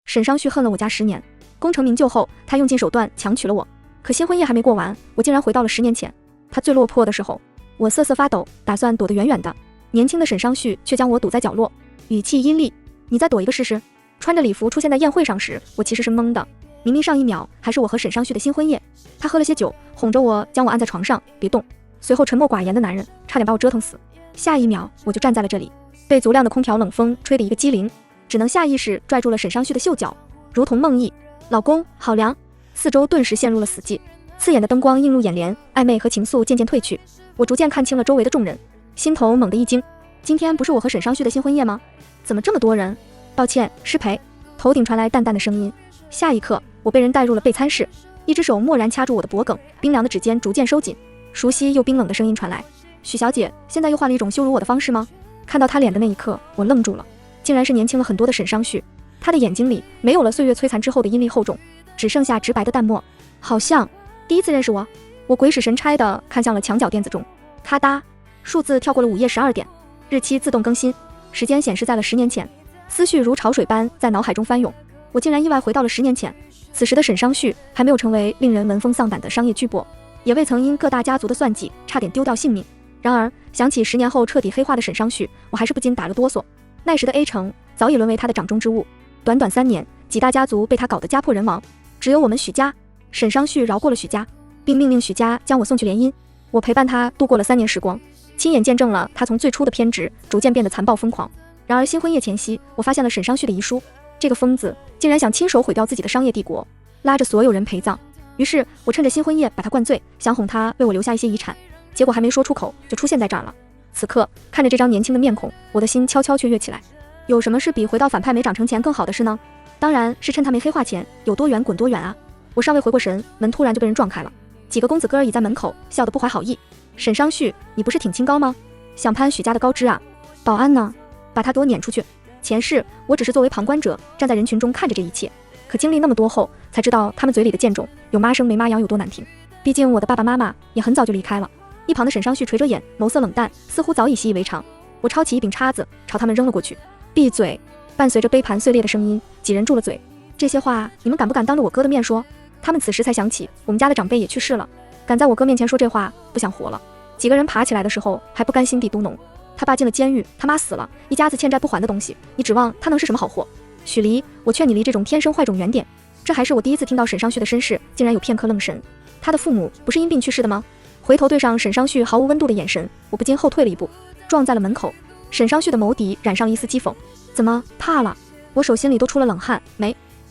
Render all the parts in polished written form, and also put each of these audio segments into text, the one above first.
沈尚旭恨了我家10年，功成名就后，他用尽手段强娶了我。可新婚夜还没过完，我竟然回到了10年前，他最落魄的时候。我瑟瑟发抖，打算躲得远远的。年轻的沈尚旭却将我堵在角落，语气阴厉：“你再躲一个试试？”穿着礼服出现在宴会上时，我其实是懵的。明明上一秒还是我和沈尚旭的新婚夜，他喝了些酒，哄着我，将我按在床上，别动。随后沉默寡言的男人差点把我折腾死。下一秒我就站在了这里，被足量的空调冷风吹得一个机灵，只能下意识拽住了沈尚旭的袖角，如同梦呓。老公，好凉！四周顿时陷入了死寂，刺眼的灯光映入眼帘，暧昧和情愫渐渐褪去。我逐渐看清了周围的众人，心头猛地一惊。今天不是我和沈尚旭的新婚夜吗？怎么这么多人？抱歉，失陪。头顶传来淡淡的声音。下一刻，我被人带入了备餐室，一只手蓦然掐住我的脖颈，冰凉的指尖逐渐收紧。熟悉又冰冷的声音传来：“许小姐，现在又换了一种羞辱我的方式吗？”看到他脸的那一刻，我愣住了，竟然是年轻了很多的沈尚旭。他的眼睛里没有了岁月摧残之后的阴厉厚重，只剩下直白的淡漠。好像第一次认识我。我鬼使神差地看向了墙角电子钟，咔嗒，数字跳过了午夜12点，日期自动更新，时间显示在了10年前。思绪如潮水般在脑海中翻涌，我竟然意外回到了10年前。此时的沈尚旭还没有成为令人闻风丧胆的商业巨擘，也未曾因各大家族的算计差点丢掉性命。然而想起10年后彻底黑化的沈尚旭，我还是不禁打了哆嗦。那时的 A 城早已沦为他的掌中之物，短短3年，几大家族被他搞得家破人亡，只有我们许家。沈尚旭饶过了许家，并命令许家将我送去联姻。我陪伴他度过了3年时光，亲眼见证了他从最初的偏执逐渐变得残暴疯狂。然而新婚夜前夕，我发现了沈尚旭的遗书，这个疯子竟然想亲手毁掉自己的商业帝国，拉着所有人陪葬。于是我趁着新婚夜把他灌醉，想哄他为我留下一些遗产，结果还没说出口就出现在这儿了。此刻看着这张年轻的面孔，我的心悄悄雀跃起来。有什么是比回到反派没长成前更好的事呢？当然是趁他没黑化前有多远滚多远啊！我尚未回过神，门突然就被人撞开了，几个公子哥儿倚在门口，笑得不怀好意。沈尚旭，你不是挺清高吗？想攀许家的高枝啊？保安呢？把他给我撵出去！前世我只是作为旁观者站在人群中看着这一切，可经历那么多后，才知道他们嘴里的贱种有妈生没妈养有多难听。毕竟我的爸爸妈妈也很早就离开了。一旁的沈尚旭垂着眼，眸色冷淡，似乎早已习以为常。我抄起一柄叉子朝他们扔了过去。闭嘴！伴随着杯盘碎裂的声音，几人住了嘴。这些话你们敢不敢当着我哥的面说？他们此时才想起我们家的长辈也去世了，敢在我哥面前说这话，不想活了。几个人爬起来的时候还不甘心地嘟哝：他爸进了监狱，他妈死了，一家子欠债不还的东西，你指望他能是什么好货？许离，我劝你离这种天生坏种远点。这还是我第一次听到沈尚旭的身世竟然有片刻愣神。他的父母不是因病去世的吗？回头对上沈尚旭毫无温度的眼神，我不禁后退了一步，撞在了门口。沈尚旭的眸底染上了一丝讥讽：怎么怕了？我手心里都出了冷汗。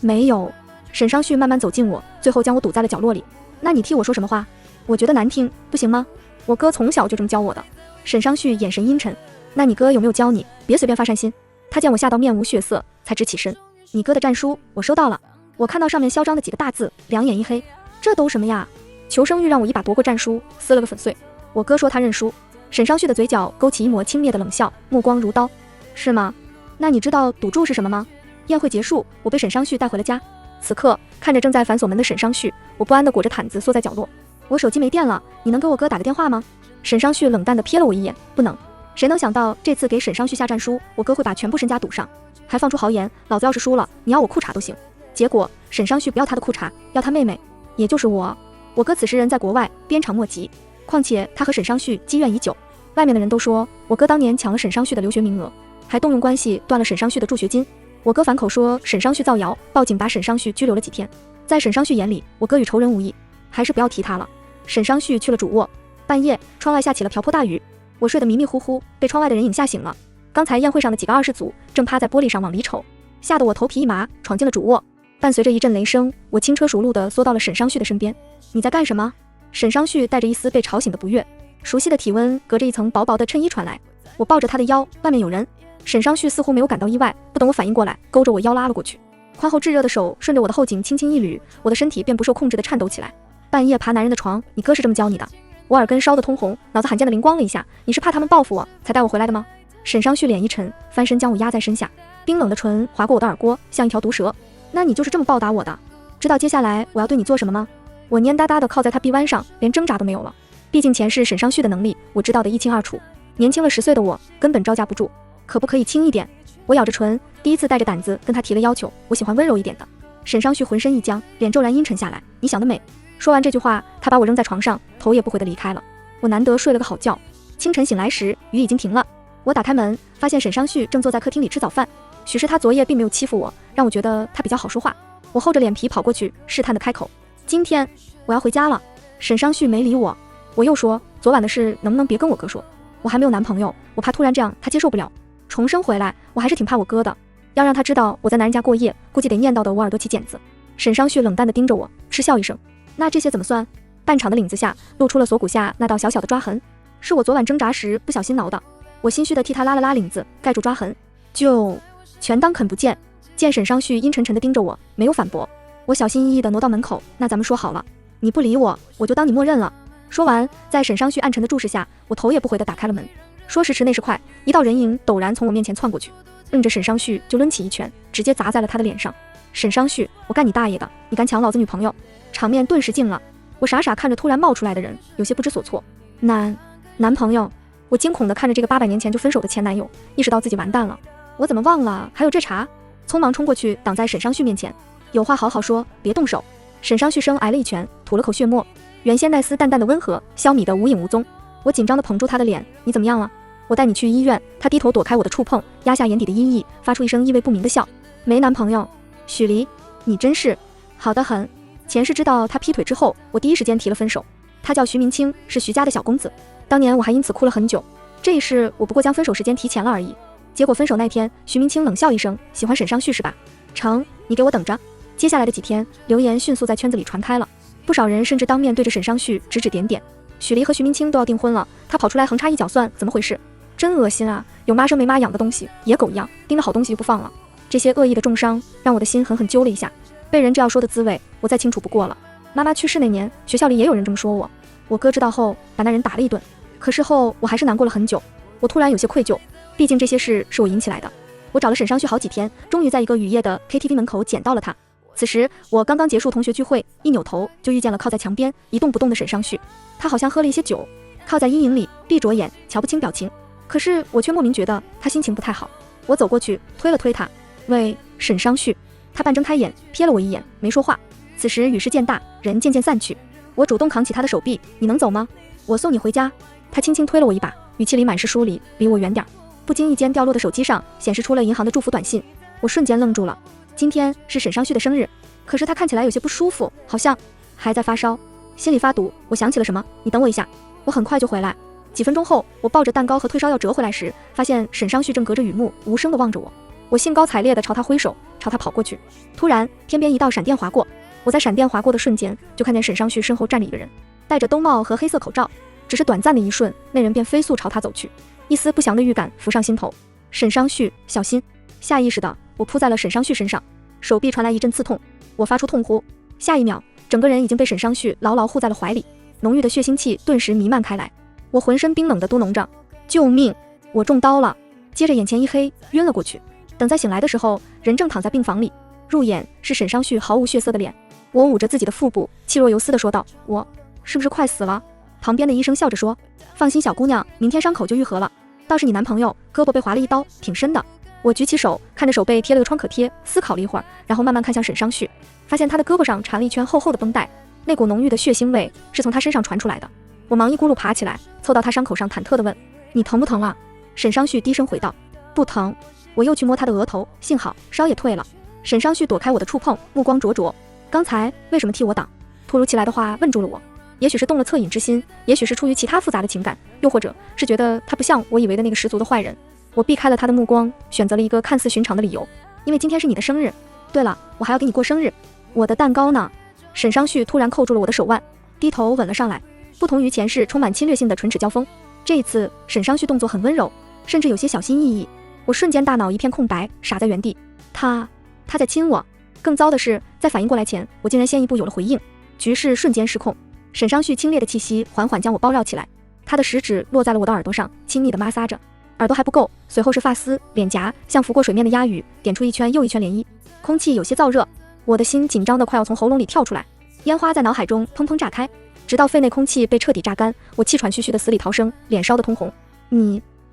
没有。沈尚旭慢慢走近我，最后将我堵在了角落里。那你替我说什么话？我觉得难听，不行吗？我哥从小就这么教我的。沈尚旭眼神阴沉。那你哥有没有教你别随便发善心？他见我吓到面无血色，才直起身。你哥的战书我收到了，我看到上面嚣张的几个大字，两眼一黑。这都什么呀？求生欲让我一把夺过战书，撕了个粉碎。我哥说他认输。沈尚旭的嘴角勾起一抹轻蔑的冷笑，目光如刀。是吗？那你知道赌注是什么吗？宴会结束，我被沈尚旭带回了家。此刻看着正在反锁门的沈尚旭，我不安地裹着毯子缩在角落。我手机没电了，你能给我哥打个电话吗？沈尚旭冷淡地瞥了我一眼，不能。谁能想到这次给沈尚旭下战书，我哥会把全部身家赌上，还放出豪言，老子要是输了，你要我裤衩都行。结果沈尚旭不要他的裤衩，要他妹妹，也就是我。我哥此时人在国外，鞭长莫及，况且他和沈尚旭积怨已久，外面的人都说我哥当年抢了沈尚旭的留学名额，还动用关系断了沈尚旭的助学金。我哥反口说沈尚旭造谣，报警把沈尚旭拘留了几天。在沈尚旭眼里，我哥与仇人无异，还是不要提他了。沈尚旭去了主卧，半夜窗外下起了瓢泼大雨，我睡得迷迷糊糊，被窗外的人影吓醒了。刚才宴会上的几个20组正趴在玻璃上往里瞅，吓得我头皮一麻，闯进了主卧。伴随着一阵雷声，我轻车熟路地缩到了沈尚旭的身边。你在干什么？沈尚旭带着一丝被吵醒的不悦，熟悉的体温隔着一层薄薄的衬衣传来。我抱着他的腰，外面有人。沈尚旭似乎没有感到意外，不等我反应过来，勾着我腰拉了过去。宽厚炙热的手顺着我的后颈轻轻一捋，我的身体便不受控制地颤抖起来。半夜爬男人的床，你哥是这么教你的？我耳根烧得通红，脑子罕见的灵光了一下，你是怕他们报复我才带我回来的吗？沈尚旭脸一沉，翻身将我压在身下，冰冷的唇划过我的耳郭，像一条毒蛇。那你就是这么报答我的？知道接下来我要对你做什么吗？我蔫哒哒地靠在他臂弯上，连挣扎都没有了。毕竟前世沈尚旭的能力我知道得一清二楚，年轻了10岁的我根本招架不住。可不可以轻一点？我咬着唇，第一次带着胆子跟他提了要求，我喜欢温柔一点的。沈尚旭浑身一僵，脸骤然阴沉下来，你想得美。说完这句话，他把我扔在床上，头也不回地离开了。我难得睡了个好觉，清晨醒来时，雨已经停了。我打开门，发现沈尚旭正坐在客厅里吃早饭。许是他昨夜并没有欺负我，让我觉得他比较好说话。我厚着脸皮跑过去，试探地开口：今天我要回家了。沈尚旭没理我。我又说：昨晚的事能不能别跟我哥说？我还没有男朋友，我怕突然这样他接受不了。重生回来，我还是挺怕我哥的。要让他知道我在男人家过夜，估计得念叨的我耳朵起茧子。沈尚旭冷淡地盯着我，嗤笑一声：那这些怎么算？半场的领子下露出了锁骨下那道小小的抓痕，是我昨晚挣扎时不小心挠的。我心虚地替他拉了拉领子，盖住抓痕，就全当看不见。见沈尚旭阴沉沉地盯着我，没有反驳。我小心翼翼地挪到门口，那咱们说好了，你不理我，我就当你默认了。说完，在沈尚旭暗沉的注视下，我头也不回地打开了门。说时迟那时快，一道人影陡然从我面前窜过去，摁着沈尚旭就抡起一拳，直接砸在了他的脸上。沈尚旭，我干你大爷的，你敢抢老子女朋友？场面顿时静了。我傻傻看着突然冒出来的人，有些不知所措。男朋友？我惊恐地看着这个800年前就分手的前男友，意识到自己完蛋了。我怎么忘了还有这茬？匆忙冲过去挡在沈尚旭面前，有话好好说，别动手。沈尚旭生挨了一拳，吐了口血沫，原先那丝淡淡的温和消弭得无影无踪。我紧张地捧住他的脸，你怎么样了？我带你去医院。他低头躲开我的触碰，压下眼底的阴翳，发出一声意味不明的笑。没男朋友？许离，你真是好得很。前世知道他劈腿之后，我第一时间提了分手。他叫徐明清，是徐家的小公子，当年我还因此哭了很久。这一世我不过将分手时间提前了而已。结果分手那天，徐明清冷笑一声，喜欢沈尚旭是吧？成，你给我等着。接下来的几天，流言迅速在圈子里传开了，不少人甚至当面对着沈尚旭指指点点。许离和徐明清都要订婚了，他跑出来横插一脚算怎么回事？真恶心啊！有妈生没妈养的东西，野狗一样盯着好东西就不放了。这些恶意的重伤让我的心狠狠揪了一下，被人这样说的滋味我再清楚不过了。妈妈去世那年，学校里也有人这么说我。我哥知道后把那人打了一顿，可事后我还是难过了很久。我突然有些愧疚，毕竟这些事是我引起来的。我找了沈尚旭好几天，终于在一个雨夜的 KTV 门口捡到了他。此时我刚刚结束同学聚会，一扭头就遇见了靠在墙边一动不动的沈尚旭。他好像喝了一些酒，靠在阴影里闭着眼，瞧不清表情，可是我却莫名觉得他心情不太好。我走过去推了推他，喂，沈尚旭。他半睁开眼瞥了我一眼，没说话。此时雨势渐大，人渐渐散去。我主动扛起他的手臂，你能走吗？我送你回家。他轻轻推了我一把，语气里满是疏离，离我远点。不经意间掉落的手机上显示出了银行的祝福短信，我瞬间愣住了。今天是沈尚旭的生日，可是他看起来有些不舒服，好像还在发烧。心里发堵，我想起了什么，你等我一下，我很快就回来。几分钟后，我抱着蛋糕和退烧药折回来时，发现沈尚旭正隔着雨幕无声地望着我。我兴高采烈地朝他挥手，朝他跑过去。突然天边一道闪电划过，我在闪电划过的瞬间就看见沈尚旭身后站着一个人，戴着兜帽和黑色口罩。只是短暂的一瞬，那人便飞速朝他走去，一丝不祥的预感浮上心头。沈尚旭，小心！下意识的我扑在了沈尚旭身上，手臂传来一阵刺痛，我发出痛呼。下一秒，整个人已经被沈尚旭牢牢护在了怀里，浓郁的血腥气顿时弥漫开来。我浑身冰冷地嘟哝着：救命！我中刀了！接着眼前一黑，晕了过去。等再醒来的时候，人正躺在病房里，入眼是沈尚旭毫无血色的脸。我捂着自己的腹部，气若游丝地说道：我是不是快死了？旁边的医生笑着说：放心小姑娘，明天伤口就愈合了。倒是你男朋友胳膊被划了一刀，挺深的。我举起手，看着手背贴了个创可贴，思考了一会儿，然后慢慢看向沈尚旭，发现他的胳膊上缠了一圈厚厚的绷带，那股浓郁的血腥味是从他身上传出来的。我忙一咕噜爬起来，凑到他伤口上忐忑地问：你疼不疼啊？沈尚旭低声回道：不疼。我又去摸他的额头，幸好烧也退了。沈尚旭躲开我的触碰，目光灼灼。刚才为什么替我挡？突如其来的话问住了我。也许是动了恻隐之心，也许是出于其他复杂的情感，又或者是觉得他不像我以为的那个十足的坏人。我避开了他的目光，选择了一个看似寻常的理由，因为今天是你的生日。对了，我还要给你过生日。我的蛋糕呢？沈尚旭突然扣住了我的手腕，低头吻了上来。不同于前世充满侵略性的唇齿交锋，这一次沈尚旭动作很温柔，甚至有些小心翼翼。我瞬间大脑一片空白，傻在原地。他在亲我。更糟的是，在反应过来前，我竟然先一步有了回应，局势瞬间失控。沈尚旭清冽的气息缓缓将我包绕起来，他的食指落在了我的耳朵上，亲昵地摩挲着。耳朵还不够，随后是发丝、脸颊，像浮过水面的鸦鱼，点出一圈又一圈涟漪。空气有些燥热，我的心紧张得快要从喉咙里跳出来，烟花在脑海中砰砰炸开，直到肺内空气被彻底榨干，我气喘吁吁的死里逃生，脸烧得通红。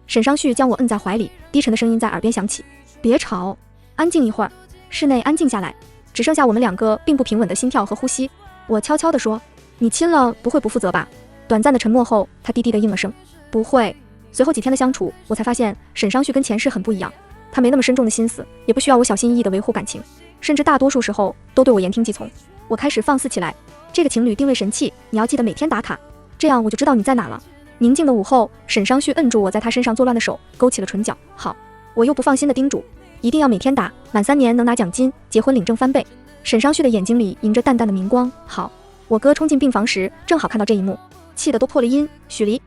沈尚旭将我摁在怀里，低沉的声音在耳边响起：别吵，安静一会儿。室内安静下来，只剩下我们两个并不平稳的心跳和呼吸。我悄悄地说：你亲了不会不负责吧？短暂的沉默后，他低低地应了声：不会。随后几天的相处，我才发现沈尚旭跟前世很不一样，他没那么深重的心思，也不需要我小心翼翼地维护感情，甚至大多数时候都对我言听计从。我开始放肆起来，这个情侣定位神器，你要记得每天打卡，这样我就知道你在哪了。宁静的午后，沈尚旭摁住我在他身上作乱的手，勾起了唇角。好，我又不放心的叮嘱，一定要每天打，满3年能拿奖金，结婚领证翻倍。沈尚旭的眼睛里迎着淡淡的明光。好，我哥冲进病房时，正好看到这一幕，气得都破了音。许离，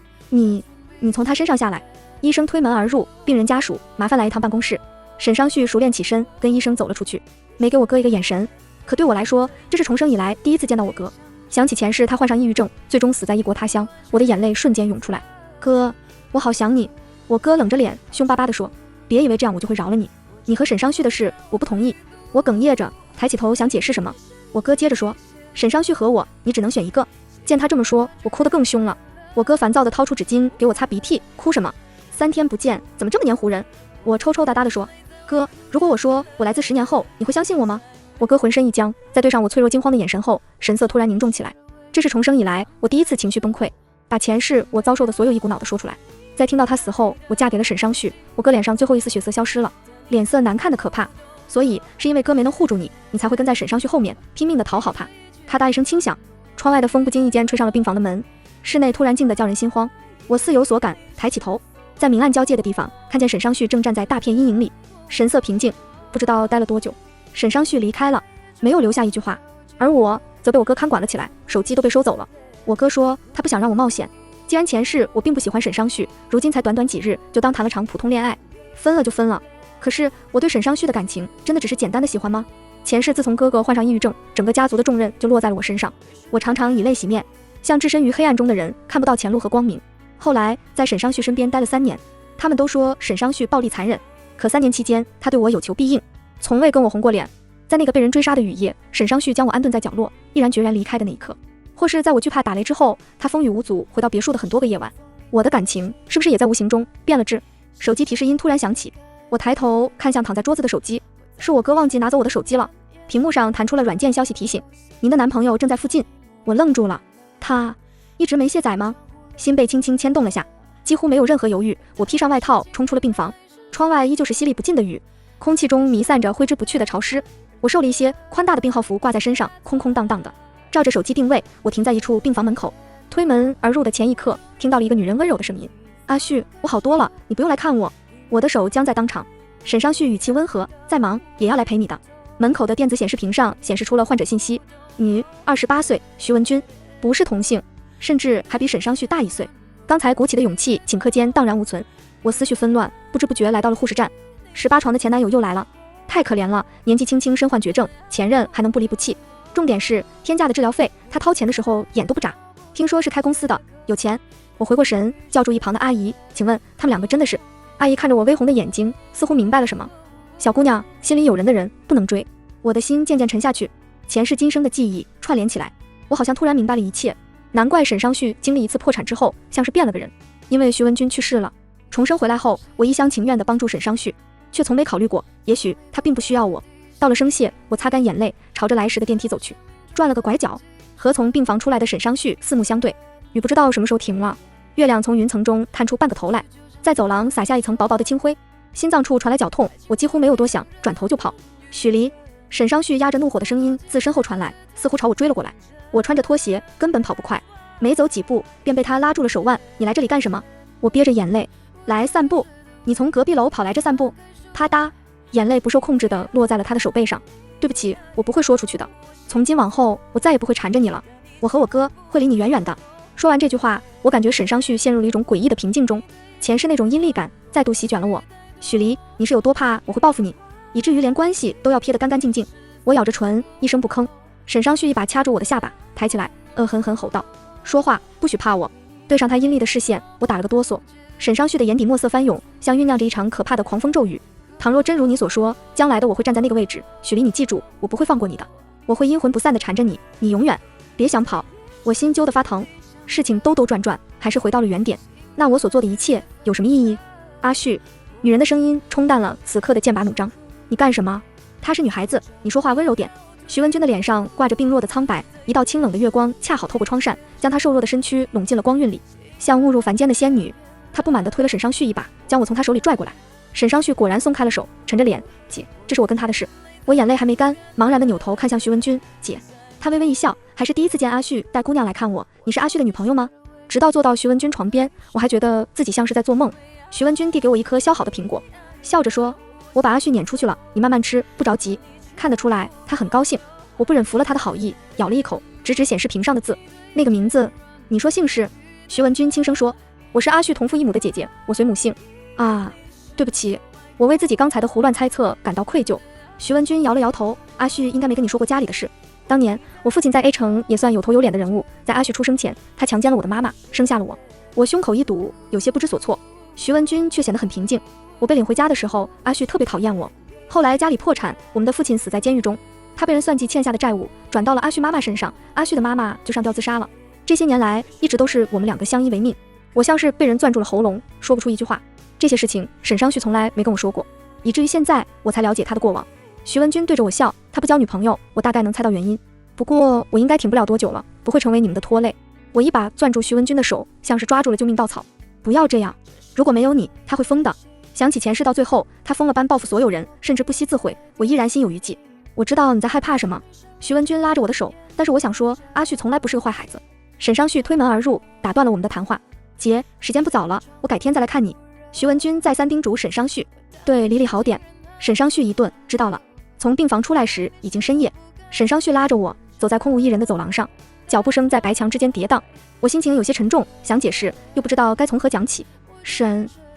你从他身上下来。医生推门而入，病人家属，麻烦来一趟办公室。沈尚旭熟练起身，跟医生走了出去，没给我哥一个眼神。可对我来说，这是重生以来第一次见到我哥。想起前世他患上抑郁症，最终死在异国他乡，我的眼泪瞬间涌出来。哥，我好想你。我哥冷着脸，凶巴巴地说：别以为这样我就会饶了你，你和沈尚旭的事我不同意。我哽咽着抬起头想解释什么，我哥接着说：沈尚旭和我，你只能选一个。见他这么说，我哭得更凶了。我哥烦躁地掏出纸巾给我擦鼻涕，哭什么？3天不见，怎么这么黏糊人？我抽抽搭搭地说：哥，如果我说我来自10年后，你会相信我吗？我哥浑身一僵，在对上我脆弱惊慌的眼神后，神色突然凝重起来。这是重生以来我第一次情绪崩溃，把前世我遭受的所有一股脑地说出来。在听到他死后，我嫁给了沈尚旭，我哥脸上最后一丝血色消失了，脸色难看的可怕。所以是因为哥没能护住你，你才会跟在沈尚旭后面，拼命地讨好他。咔嗒一声轻响，窗外的风不经意间吹上了病房的门，室内突然静得叫人心慌。我似有所感，抬起头，在明暗交界的地方，看见沈尚旭正站在大片阴影里，神色平静。不知道待了多久，沈尚旭离开了，没有留下一句话，而我则被我哥看管了起来，手机都被收走了。我哥说他不想让我冒险，既然前世我并不喜欢沈尚旭，如今才短短几日就当谈了场普通恋爱，分了就分了。可是我对沈尚旭的感情真的只是简单的喜欢吗？前世自从哥哥患上抑郁症，整个家族的重任就落在了我身上，我常常以泪洗面，像置身于黑暗中的人，看不到前路和光明。后来在沈尚旭身边待了3年，他们都说沈尚旭暴力残忍，可3年期间他对我有求必应，从未跟我红过脸。在那个被人追杀的雨夜，沈尚旭将我安顿在角落，毅然决然离开的那一刻，或是在我惧怕打雷之后，他风雨无阻回到别墅的很多个夜晚，我的感情是不是也在无形中变了质？手机提示音突然响起，我抬头看向躺在桌子的手机，是我哥忘记拿走我的手机了。屏幕上弹出了软件消息提醒：您的男朋友正在附近。我愣住了，他一直没卸载吗？心被轻轻牵动了下，几乎没有任何犹豫，我披上外套冲出了病房。窗外依旧是淅沥不尽的雨，空气中弥散着挥之不去的潮湿。我瘦了一些，宽大的病号服挂在身上，空空荡荡的。照着手机定位，我停在一处病房门口。推门而入的前一刻，听到了一个女人温柔的声音：阿旭，我好多了，你不用来看我。我的手僵在当场。沈尚旭语气温和：再忙也要来陪你的。门口的电子显示屏上显示出了患者信息：女，28岁，徐文君，不是同性，甚至还比沈尚旭大1岁。刚才鼓起的勇气顷刻间荡然无存，我思绪纷乱，不知不觉来到了护士站。18床的前男友又来了，太可怜了，年纪轻轻身患绝症，前任还能不离不弃。重点是天价的治疗费，他掏钱的时候眼都不眨。听说是开公司的，有钱。我回过神，叫住一旁的阿姨，请问他们2个真的是？阿姨看着我微红的眼睛，似乎明白了什么。小姑娘，心里有人的人不能追。我的心渐渐沉下去，前世今生的记忆串联起来，我好像突然明白了一切。难怪沈尚旭经历一次破产之后像是变了个人，因为徐文君去世了。重生回来后，我一厢情愿地帮助沈尚旭，却从没考虑过也许他并不需要我。到了生谢，我擦干眼泪，朝着来时的电梯走去，转了个拐角，和从病房出来的沈尚旭四目相对。雨不知道什么时候停了，月亮从云层中探出半个头来，在走廊洒下一层薄薄的青灰。心脏处传来绞痛，我几乎没有多想，转头就跑。许离，沈尚旭压着怒火的声音自身后传来，似乎朝我追了过来。我穿着拖鞋，根本跑不快，没走几步便被他拉住了手腕。你来这里干什么？我憋着眼泪，来散步。你从隔壁楼跑来这散步？啪嗒，眼泪不受控制地落在了他的手背上。对不起，我不会说出去的。从今往后，我再也不会缠着你了。我和我哥会离你远远的。说完这句话，我感觉沈尚旭陷入了一种诡异的平静中，前世那种阴戾感再度席卷了我。许离，你是有多怕我会报复你，以至于连关系都要撇得干干净净？我咬着唇，一声不吭。沈尚旭一把掐住我的下巴，抬起来，恶狠狠吼道：说话不许怕我。对上他阴戾的视线，我打了个哆嗦。沈尚旭的眼底墨色翻涌，像酝酿着一场可怕的狂风骤雨。倘若真如你所说，将来的我会站在那个位置，许离，你记住，我不会放过你的，我会阴魂不散地缠着你，你永远别想跑。我心揪得发疼，事情兜兜转转，还是回到了原点。那我所做的一切有什么意义？阿旭。女人的声音冲淡了此刻的剑拔弩张。你干什么？她是女孩子，你说话温柔点。徐文君的脸上挂着病弱的苍白，一道清冷的月光恰好透过窗扇，将她瘦弱的身躯拢进了光晕里，像误入凡间的仙女。她不满地推了沈尚旭一把，将我从她手里拽过来。沈尚旭果然松开了手，沉着脸，姐，这是我跟他的事。我眼泪还没干，茫然地扭头看向徐文君，姐。他微微一笑，还是第一次见阿旭带姑娘来看我，你是阿旭的女朋友吗？直到坐到徐文君床边，我还觉得自己像是在做梦。徐文君递给我一颗削好的苹果，笑着说，我把阿旭撵出去了，你慢慢吃，不着急。看得出来他很高兴。我不忍服了他的好意，咬了一口，指指显示屏上的字，那个名字，你说姓氏？徐文君轻声说，我是阿旭同父异母的姐姐，我随母姓。啊，对不起，我为自己刚才的胡乱猜测感到愧疚。徐文君摇了摇头，阿旭应该没跟你说过家里的事。当年我父亲在 A 城也算有头有脸的人物，在阿旭出生前，他强奸了我的妈妈，生下了我。我胸口一堵，有些不知所措。徐文君却显得很平静。我被领回家的时候，阿旭特别讨厌我。后来家里破产，我们的父亲死在监狱中，他被人算计欠下的债务转到了阿旭妈妈身上，阿旭的妈妈就上吊自杀了。这些年来一直都是我们两个相依为命，我像是被人攥住了喉咙，说不出一句话。这些事情沈尚旭从来没跟我说过，以至于现在我才了解他的过往。徐文君对着我笑，他不交女朋友，我大概能猜到原因，不过我应该挺不了多久了，不会成为你们的拖累。我一把攥住徐文君的手，像是抓住了救命稻草。不要这样，如果没有你，他会疯的。想起前世，到最后他疯了般报复所有人，甚至不惜自毁，我依然心有余悸。我知道你在害怕什么。徐文君拉着我的手，但是我想说，阿旭从来不是个坏孩子。沈尚旭推门而入，打断了我们的谈话。姐，时间不早了，我改天再来看你。徐文君再三叮嘱沈尚旭，对李李好点。沈尚旭一顿，知道了。从病房出来时已经深夜，沈尚旭拉着我走在空无一人的走廊上，脚步声在白墙之间跌宕。我心情有些沉重，想解释又不知道该从何讲起。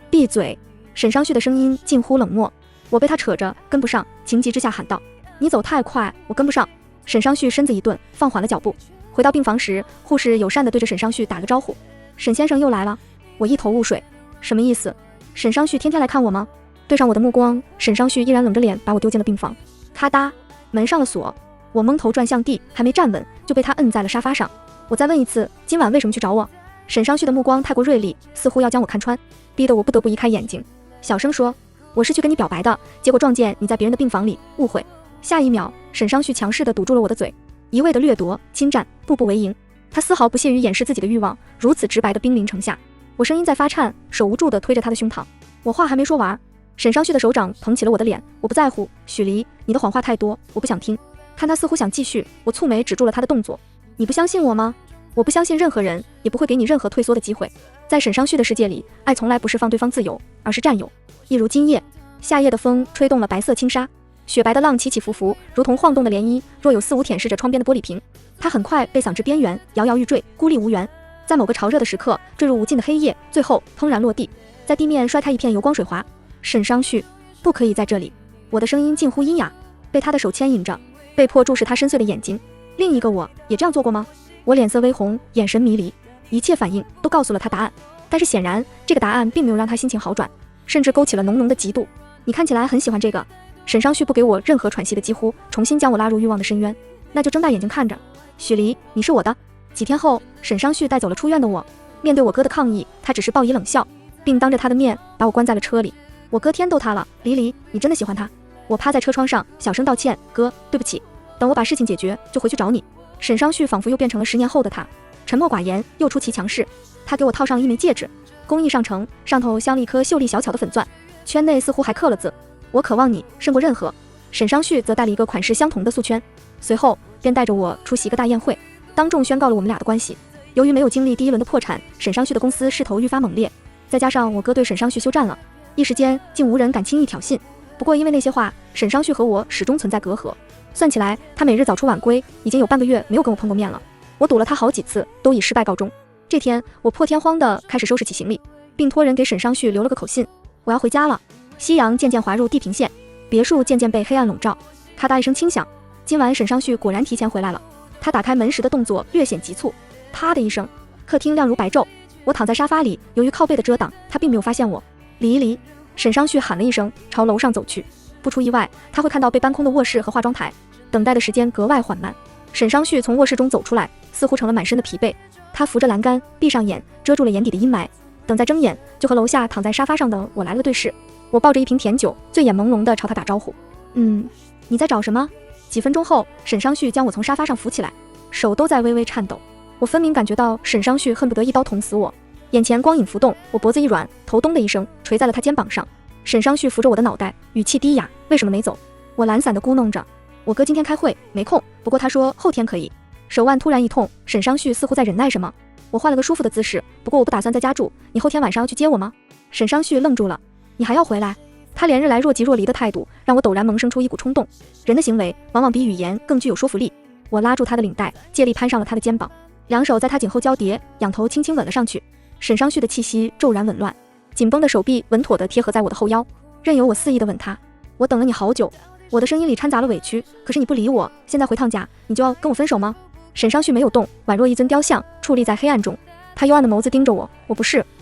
闭嘴！沈尚旭的声音近乎冷漠。我被他扯着跟不上，情急之下喊道，你走太快，我跟不上。沈尚旭身子一顿，放缓了脚步。回到病房时，护士友善地对着沈尚旭打了招呼，沈先生又来了。我一头雾水，什么意思？沈尚旭天天来看我吗？对上我的目光，沈尚旭依然冷着脸把我丢进了病房。咔嗒，门上了锁。我蒙头转向地，还没站稳就被他摁在了沙发上。我再问一次，今晚为什么去找我？沈尚旭的目光太过锐利，似乎要将我看穿，逼得我不得不移开眼睛，小声说，我是去跟你表白的，结果撞见你在别人的病房里，误会。下一秒，沈尚旭强势地堵住了我的嘴，一味的掠夺侵占，步步为营。他丝毫不屑于掩饰自己的欲望，如此直白地兵临城下。我声音在发颤，手无助地推着他的胸膛。我话还没说完，沈尚旭的手掌捧起了我的脸。我不在乎，许离，你的谎话太多，我不想听。看他似乎想继续，我蹙眉止住了他的动作。你不相信我吗？我不相信任何人，也不会给你任何退缩的机会。在沈尚旭的世界里，爱从来不是放对方自由，而是占有。一如今夜，夏夜的风吹动了白色轻纱，雪白的浪起起伏伏，如同晃动的涟漪，若有似无舔舐着窗边的玻璃瓶。它很快被嗓至边缘，摇摇欲坠，孤立无援，在某个潮热的时刻坠入无尽的黑夜，最后砰然落地，在地面摔开一片油光水滑。沈尚旭，不可以在这里。我的声音近乎阴哑，被他的手牵引着，被迫注视他深邃的眼睛。另一个我也这样做过吗？我脸色微红，眼神迷离，一切反应都告诉了他答案，但是显然这个答案并没有让他心情好转，甚至勾起了浓浓的嫉妒。你看起来很喜欢这个。沈尚旭不给我任何喘息的机会，重新将我拉入欲望的深渊。那就睁大眼睛看着。许离，你是我的。几天后，沈尚旭带走了出院的我。面对我哥的抗议，他只是报以冷笑，并当着他的面把我关在了车里。我哥天逗他了，离离，你真的喜欢他？我趴在车窗上小声道歉，哥，对不起，等我把事情解决就回去找你。沈尚旭仿佛又变成了10年后的他，沉默寡言又出奇强势。他给我套上了一枚戒指，工艺上乘，上头镶了一颗秀丽小巧的粉钻，圈内似乎还刻了字，我渴望你胜过任何。沈尚旭则戴了一个款式相同的素圈，随后便带着我出席一个大宴会，当众宣告了我们俩的关系。由于没有经历第一轮的破产，沈尚旭的公司势头愈发猛烈，再加上我哥对沈尚旭休战了，一时间竟无人敢轻易挑衅。不过因为那些话，沈尚旭和我始终存在隔阂，算起来他每日早出晚归，已经有半个月没有跟我碰过面了。我堵了他好几次，都以失败告终。这天我破天荒地开始收拾起行李，并托人给沈尚旭留了个口信，我要回家了。夕阳渐渐滑入地平线，别墅渐渐被黑暗笼罩。咔嗒一声轻响，今晚沈尚旭果然提前回来了。他打开门时的动作略显急促，啪的一声，客厅亮如白昼。我躺在沙发里，由于靠背的遮挡，他并没有发现我。离离，沈尚旭喊了一声，朝楼上走去。不出意外，他会看到被搬空的卧室和化妆台，等待的时间格外缓慢。沈尚旭从卧室中走出来，似乎成了满身的疲惫。他扶着栏杆，闭上眼，遮住了眼底的阴霾，等再睁眼，就和楼下躺在沙发上的我来了个对视。我抱着一瓶甜酒，醉眼朦胧地朝他打招呼：“你在找什么？”几分钟后，沈尚旭将我从沙发上扶起来，手都在微微颤抖。我分明感觉到沈尚旭恨不得一刀捅死我。眼前光影浮动，我脖子一软，头咚的一声垂在了他肩膀上。沈尚旭扶着我的脑袋，语气低哑：“为什么没走？”我懒散地咕哝着：“我哥今天开会，没空，不过他说后天可以。”手腕突然一痛，沈尚旭似乎在忍耐什么。我换了个舒服的姿势，不过我不打算在家住，你后天晚上要去接我吗？沈尚旭愣住了：“你还要回来？”他连日来若即若离的态度，让我陡然萌生出一股冲动。人的行为往往比语言更具有说服力。我拉住他的领带，借力攀上了他的肩膀，两手在他颈后交叠，仰头轻轻吻了上去。沈尚旭的气息骤然紊乱，紧绷的手臂稳妥地贴合在我的后腰，任由我肆意地吻他。我等了你好久。我的声音里掺杂了委屈，可是你不理我，现在回趟家，你就要跟我分手吗？沈尚旭没有动，宛若一尊雕像矗立在黑暗中。他幽暗的眸子盯着我：“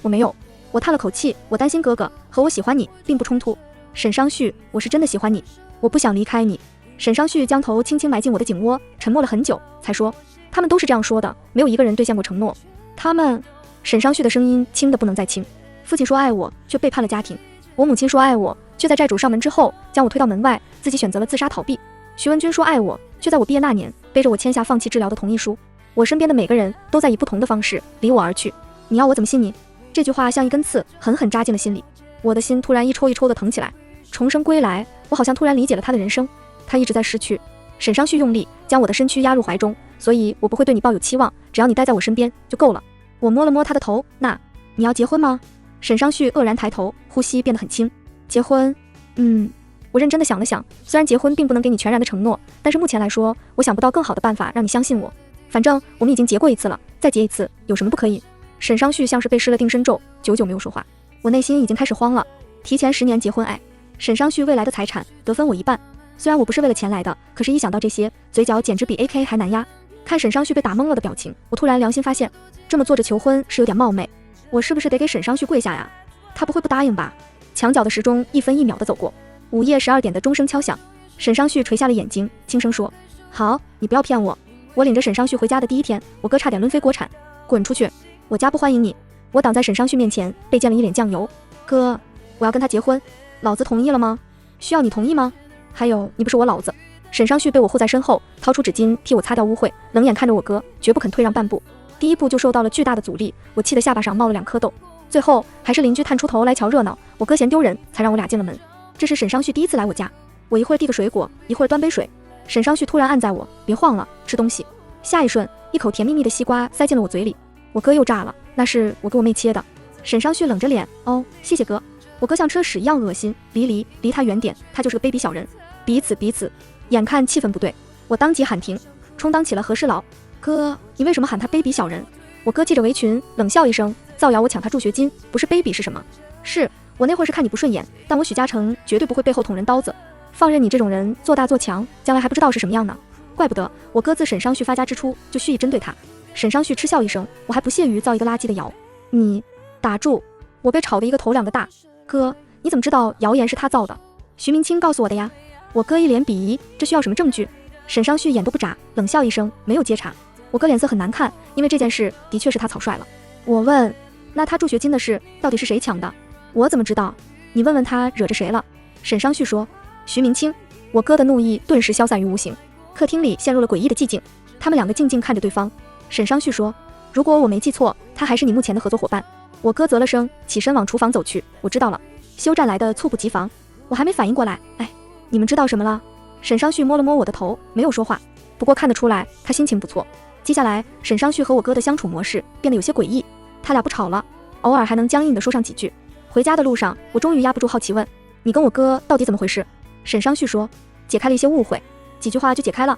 我没有。”我叹了口气：“我担心哥哥，和我喜欢你并不冲突。”沈尚旭，我是真的喜欢你，我不想离开你。沈尚旭将头轻轻埋进我的颈窝，沉默了很久，才说：“他们都是这样说的，没有一个人兑现过承诺。”他们……沈尚旭的声音轻得不能再轻。父亲说爱我，却背叛了家庭；我母亲说爱我，却在债主上门之后将我推到门外，自己选择了自杀逃避。徐文军说爱我，却在我毕业那年背着我签下放弃治疗的同意书。我身边的每个人都在以不同的方式离我而去，你要我怎么信你？这句话像一根刺，狠狠扎进了心里。我的心突然一抽一抽的疼起来。重生归来，我好像突然理解了他的人生。他一直在失去。沈尚旭用力将我的身躯压入怀中，所以我不会对你抱有期望，只要你待在我身边就够了。我摸了摸他的头，那你要结婚吗？沈尚旭愕然抬头，呼吸变得很轻。结婚？我认真的想了想，虽然结婚并不能给你全然的承诺，但是目前来说，我想不到更好的办法让你相信我。反正我们已经结过一次了，再结一次有什么不可以？沈尚旭像是被施了定身咒，久久没有说话。我内心已经开始慌了。提前10年结婚，沈尚旭未来的财产得分我一半。虽然我不是为了钱来的，可是一想到这些，嘴角简直比 AK 还难压。看沈尚旭被打懵了的表情，我突然良心发现，这么坐着求婚是有点冒昧。我是不是得给沈尚旭跪下呀？他不会不答应吧？墙角的时钟一分一秒的走过，午夜12点的钟声敲响。沈尚旭垂下了眼睛，轻声说：“好，你不要骗我。”我领着沈尚旭回家的第一天，我哥差点抡飞锅铲。滚出去！我家不欢迎你！我挡在沈尚旭面前，被溅了一脸酱油。哥，我要跟他结婚，老子同意了吗？需要你同意吗？还有，你不是我老子。沈尚旭被我护在身后，掏出纸巾替我擦掉污秽，冷眼看着我哥，绝不肯退让半步。第一步就受到了巨大的阻力，我气得下巴上冒了2颗痘。最后还是邻居探出头来瞧热闹，我哥嫌丢人，才让我俩进了门。这是沈尚旭第一次来我家，我一会儿递个水果，一会儿端杯水。沈尚旭突然按在我：“别晃了，吃东西。”下一瞬，一口甜蜜蜜的西瓜塞进了我嘴里。我哥又炸了，那是我给我妹切的。沈尚旭冷着脸：“哦，谢谢哥。”我哥像吃了屎一样恶心，离他远点，他就是个卑鄙小人。彼此。眼看气氛不对，我当即喊停，充当起了和事佬。哥，你为什么喊他卑鄙小人？我哥系着围裙，冷笑一声，造谣我抢他助学金，不是卑鄙是什么？是我那会儿是看你不顺眼，但我许嘉诚绝对不会背后捅人刀子，放任你这种人做大做强，将来还不知道是什么样呢。怪不得我哥自沈尚旭发家之初就蓄意针对他。沈尚旭嗤笑一声，我还不屑于造一个垃圾的谣。你打住！我被吵得一个头2个大。哥，你怎么知道谣言是他造的？徐明清告诉我的呀。我哥一脸鄙夷，这需要什么证据？沈尚旭眼都不眨，冷笑一声，没有接茬。我哥脸色很难看，因为这件事的确是他草率了。我问，那他助学金的事到底是谁抢的？我怎么知道？你问问他惹着谁了。沈尚旭说，徐明清。我哥的怒意顿时消散于无形。客厅里陷入了诡异的寂静，他们2个静静看着对方。沈尚旭说，如果我没记错，他还是你目前的合作伙伴。我哥啧了声，起身往厨房走去。我知道了。休战来的猝不及防，我还没反应过来。你们知道什么了？沈尚旭摸了摸我的头，没有说话。不过看得出来他心情不错。接下来沈尚旭和我哥的相处模式变得有些诡异，他俩不吵了，偶尔还能僵硬地说上几句。回家的路上，我终于压不住好奇问，你跟我哥到底怎么回事？沈尚旭说，解开了一些误会，几句话就解开了。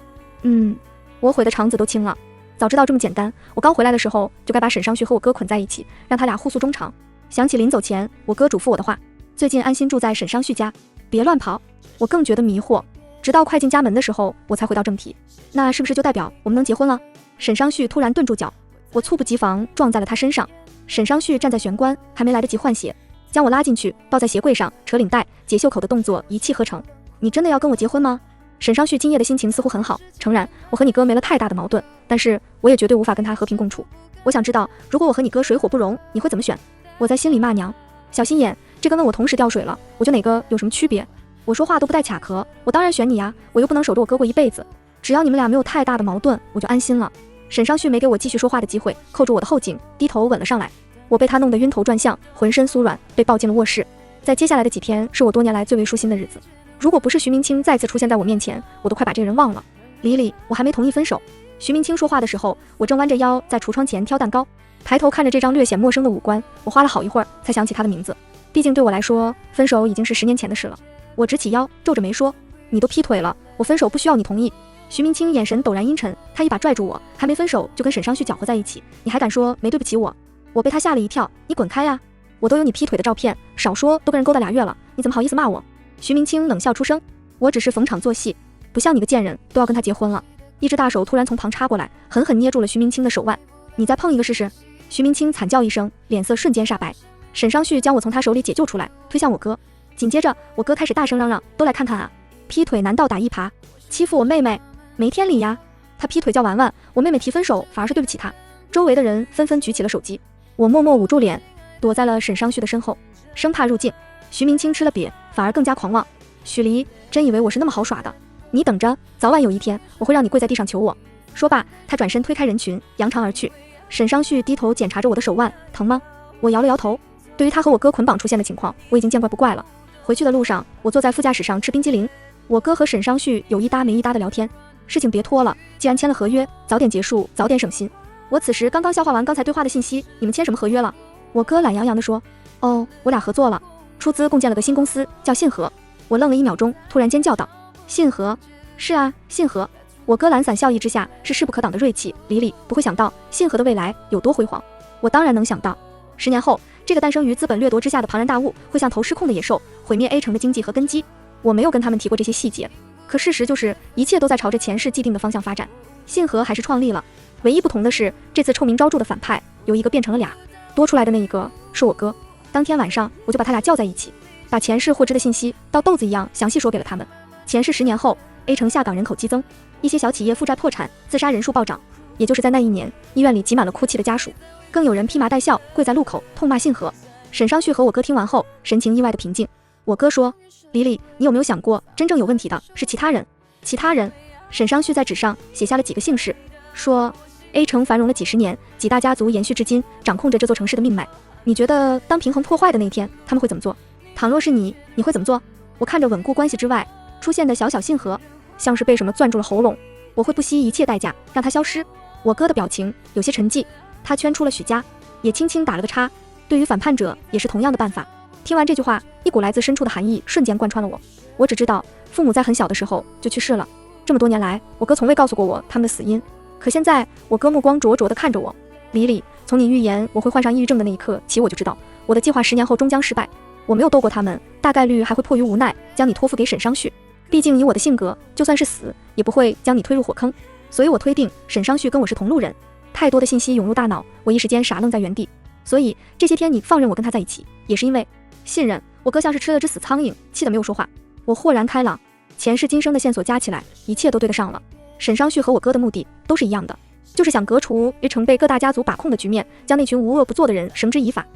我悔的肠子都青了。早知道这么简单，我刚回来的时候就该把沈尚旭和我哥捆在一起，让他俩互诉衷肠。想起临走前我哥嘱咐我的话，最近安心住在沈尚旭家，别乱跑。我更觉得迷惑，直到快进家门的时候，我才回到正题。那是不是就代表我们能结婚了？沈尚旭突然顿住脚，我猝不及防撞在了他身上。沈尚旭站在玄关，还没来得及换鞋，将我拉进去，抱在鞋柜上，扯领带、解袖口的动作一气呵成。你真的要跟我结婚吗？沈尚旭今夜的心情似乎很好，诚然，我和你哥没了太大的矛盾，但是我也绝对无法跟他和平共处。我想知道，如果我和你哥水火不容，你会怎么选？我在心里骂娘，小心眼，这跟问我同时掉水了，我觉得哪个有什么区别？我说话都不带卡壳，我当然选你呀，我又不能守着我哥过一辈子，只要你们俩没有太大的矛盾，我就安心了。沈尚旭没给我继续说话的机会，扣住我的后颈，低头吻了上来。我被他弄得晕头转向，浑身酥软，被抱进了卧室。在接下来的几天，是我多年来最为舒心的日子。如果不是徐明清再次出现在我面前，我都快把这个人忘了。李李，我还没同意分手。徐明清说话的时候，我正弯着腰在橱窗前挑蛋糕，抬头看着这张略显陌生的五官，我花了好一会儿才想起他的名字。毕竟对我来说，分手已经是10年前的事了。我直起腰，皱着眉说：“你都劈腿了，我分手不需要你同意。”徐明清眼神陡然阴沉，他一把拽住我，还没分手就跟沈尚旭搅和在一起，你还敢说没对不起我？我被他吓了一跳，你滚开呀！我都有你劈腿的照片，少说都跟人勾搭2月了，你怎么好意思骂我？徐明清冷笑出声，我只是逢场作戏，不像你个贱人都要跟他结婚了。一只大手突然从旁插过来，狠狠捏住了徐明清的手腕，你再碰一个试试！徐明清惨叫一声，脸色瞬间煞白。沈尚旭将我从他手里解救出来，推向我哥，紧接着我哥开始大声嚷嚷，都来看看啊，劈腿难道打一耙？欺负我妹妹没天理呀！他劈腿叫玩玩，我妹妹提分手反而是对不起他。周围的人纷纷举起了手机，我默默捂住脸，躲在了沈尚旭的身后，生怕入镜。徐明清吃了瘪，反而更加狂妄。许离，真以为我是那么好耍的？你等着，早晚有一天我会让你跪在地上求我。说罢，他转身推开人群，扬长而去。沈尚旭低头检查着我的手腕，疼吗？我摇了摇头。对于他和我哥捆绑出现的情况，我已经见怪不怪了。回去的路上，我坐在副驾驶上吃冰激凌。我哥和沈尚旭有一搭没一搭的聊天，事情别拖了，既然签了合约，早点结束，早点省心。我此时刚刚消化完刚才对话的信息，你们签什么合约了？我哥懒洋洋地说，哦，我俩合作了，出资共建了个新公司，叫信和。我愣了1秒钟，突然间叫道，信和？是啊，信和。我哥懒散笑意之下是势不可挡的锐气，李李不会想到信和的未来有多辉煌。我当然能想到，10年后，这个诞生于资本掠夺之下的庞然大物会像头失控的野兽，毁灭 A 城的经济和根基。我没有跟他们提过这些细节，可事实就是一切都在朝着前世既定的方向发展。信和还是创立了，唯一不同的是，这次臭名昭著的反派由一个变成了俩，多出来的那一个是我哥。当天晚上我就把他俩叫在一起，把前世获知的信息倒豆子一样详细说给了他们。前世10年后， A 城下岗人口激增，一些小企业负债破产，自杀人数暴涨。也就是在那一年，医院里挤满了哭泣的家属，更有人披麻戴孝跪在路口痛骂信和。沈尚旭和我哥听完后，神情意外的平静。我哥说，李李，你有没有想过，真正有问题的是其他人？其他人？沈尚旭在纸上写下了几个姓氏，说 A 城繁荣了几十年，几大家族延续至今，掌控着这座城市的命脉。你觉得当平衡破坏的那天，他们会怎么做？倘若是你，你会怎么做？我看着稳固关系之外出现的小小信和，像是被什么攥住了喉咙，我会不惜一切代价让他消失。我哥的表情有些沉寂，他圈出了许家，也轻轻打了个叉。对于反叛者也是同样的办法。听完这句话，一股来自深处的寒意瞬间贯穿了我。我只知道父母在很小的时候就去世了，这么多年来，我哥从未告诉过我他们的死因。可现在，我哥目光灼灼地看着我，李李，从你预言我会患上抑郁症的那一刻起，我就知道我的计划10年后终将失败。我没有斗过他们，大概率还会迫于无奈将你托付给沈尚旭。毕竟以我的性格，就算是死，也不会将你推入火坑。所以我推定沈尚旭跟我是同路人。太多的信息涌入大脑，我一时间傻愣在原地。所以这些天你放任我跟他在一起，也是因为信任。我哥像是吃了只死苍蝇，气得没有说话。我豁然开朗，前世今生的线索加起来，一切都对得上了。沈尚旭和我哥的目的都是一样的，就是想革除A城被各大家族把控的局面，将那群无恶不作的人绳之以法。